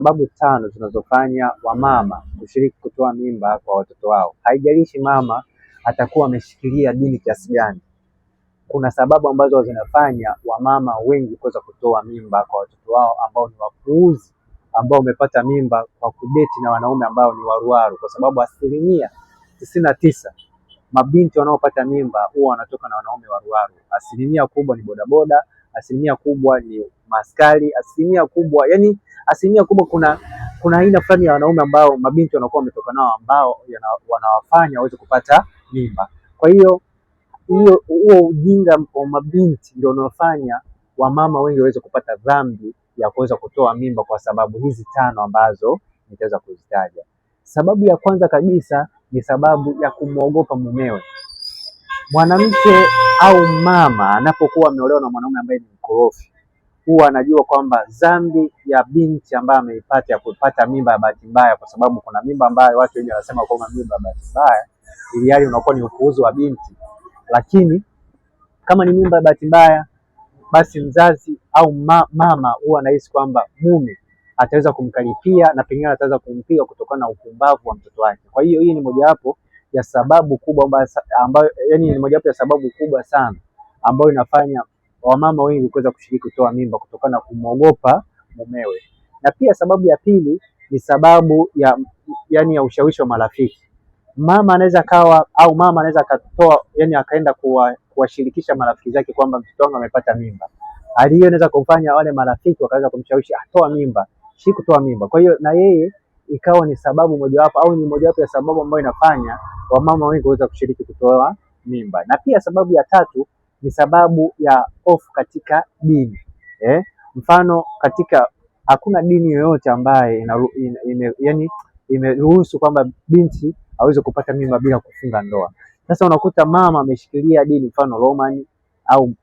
Sababu tano zinazofanya wamama kushiriki kutoa mimba kwa watoto wao. Haijalishi mama atakuwa ameshikilia dini kiasi gani, kuna sababu ambazo zinafanya wamama wengi kuweza kutoa mimba kwa watoto wao ambao ni wapuuzi, ambao wamepata mimba kwa kudeti na wanaume ambao ni waruaru, kwa sababu 99% mabinti wanaopata mimba huwa wanatoka na wanaume waruaru. Asilimia kubwa ni bodaboda, asilimia kubwa ni maskari, asilimia kubwa kuna aina fulani ya wanaume ambao mabinti wanakuwa wametoka nao ambao wanawafanya waweze kupata mimba. Kwa hiyo huo ujinga wa mabinti ndio unaofanya wamama wengi waweze kupata dhambi ya kuweza kutoa mimba, kwa sababu hizi tano ambazo nitaweza kuzitaja. Sababu ya kwanza kabisa ni sababu ya kumwogopa mumewe. Mwanamke au mama anapokuwa ameolewa na mwanaume ambaye ni mkorofi, huwa anajua kwamba dhambi ya binti ambaye ameipata ya kupata mimba ya bahati mbaya, kwa sababu kuna mimba ambayo watu wengi wanasema kwamba mimba ya bahati mbaya, ili hali unakuwa ni upuuzi wa binti. Lakini kama ni mimba ya bahati mbaya, basi mzazi au mama huwa anahisi kwamba mume ataweza kumkalipia na pengine ataweza kumpiga kutokana na upumbavu wa mtoto wake. Kwa hiyo hii ni mojawapo ya sababu kubwa sana ambayo inafanya wamama wengi kuweza kushiriki kutoa mimba, kutokana na kumwogopa mumewe. Na pia sababu ya pili ni sababu ya ushawishi wa marafiki. Mama anaweza akatoa, akaenda kuwashirikisha marafiki zake kwamba mtoto wangu amepata mimba. Hali hiyo inaweza kufanya wale marafiki wakaweza kumshawishi atoa mimba, si kutoa mimba. Kwa hiyo na yeye ikawa ni sababu mojawapo ya sababu ambayo inafanya wamama wengi kuweza kushiriki kutoa mimba. Na pia sababu ya tatu ni sababu ya hofu katika dini. Mfano, hakuna dini yoyote ambaye imeruhusu kwamba binti aweze kupata mimba bila kufunga ndoa. Sasa unakuta mama ameshikilia dini, mfano Romani au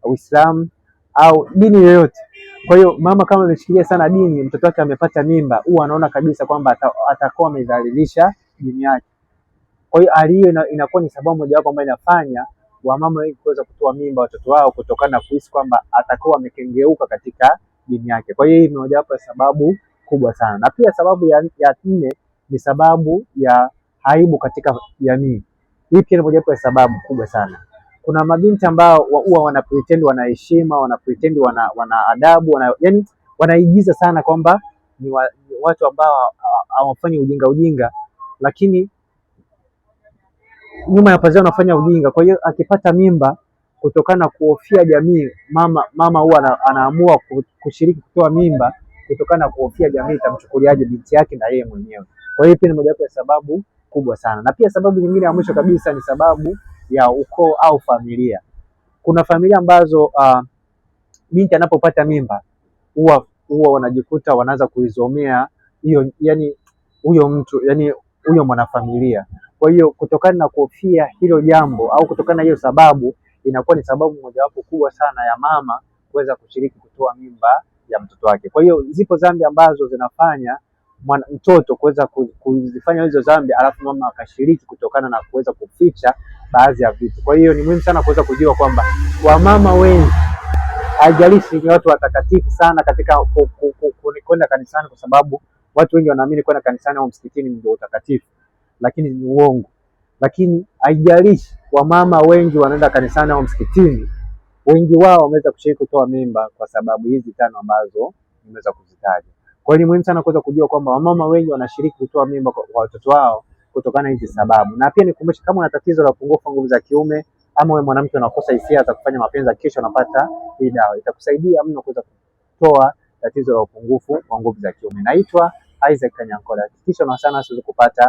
Uislamu au dini yoyote. Kwa hiyo mama kama ameshikilia sana dini, mtoto wake amepata mimba, huwa anaona kabisa kwamba atakuwa amedhalilisha dini yake. Kwa hiyo hali hiyo inakuwa ni sababu mojawapo ambayo inafanya wamama wengi kuweza kutoa mimba watoto wao, kutokana na kuhisi kwamba atakuwa amekengeuka katika dini yake. Kwa hiyo hii ni mojawapo ya sababu kubwa sana. Na pia sababu ya nne ni sababu ya aibu katika jamii. Hii pia ni mojawapo ya sababu kubwa sana. Kuna mabinti ambao huwa wana pretend wana heshima, wana pretend wana adabu, wanaigiza sana kwamba ni watu ambao hawafanyi ujinga, lakini nyuma ya pazia wanafanya ujinga. Kwa hiyo akipata mimba, kutokana na kuhofia jamii, mama huwa anaamua kushiriki kutoa mimba kutokana na kuhofia jamii itamchukuliaje binti yake na yeye mwenyewe. Kwa hiyo pia ni mojawapo ya sababu kubwa sana. Na pia sababu nyingine ya mwisho kabisa ni sababu ya ukoo au familia. Kuna familia ambazo binti anapopata mimba huwa wanajikuta wanaanza kuizomea huyo mwanafamilia. Kwa hiyo kutokana na kuhofia hilo jambo au kutokana na hiyo sababu, inakuwa ni sababu mojawapo kubwa sana ya mama kuweza kushiriki kutoa mimba ya mtoto wake. Kwa hiyo zipo dhambi ambazo zinafanya mtoto kuweza kuzifanya hizo dhambi, alafu mama akashiriki kutokana na kuweza kuficha baadhi ya vitu. Kwa hiyo ni muhimu sana kuweza kujua kwamba wamama wengi, haijalishi ni watu watakatifu sana katika kwenda kanisani, kwa sababu watu wengi wanaamini kwenda kanisani au msikitini ndio utakatifu, lakini ni uongo. Lakini haijalishi wamama wengi wanaenda kanisani au msikitini, wengi wao wameweza kushiriki kutoa mimba kwa sababu hizi tano ambazo nimeweza kuzitaja. Kwa hiyo ni muhimu sana kuweza kujua kwamba wamama wengi wanashiriki kutoa mimba kwa watoto wao kutokana na hizi sababu. Na pia nikumbushe, kama una tatizo la upungufu wa nguvu za kiume, ama wewe mwanamke unakosa hisia za kufanya mapenzi, kesho unapata hii dawa, itakusaidia mno kuweza kutoa tatizo la upungufu wa nguvu za kiume. Naitwa Isaac Kanyankole. Hakikisha unawasiliana nasi kupata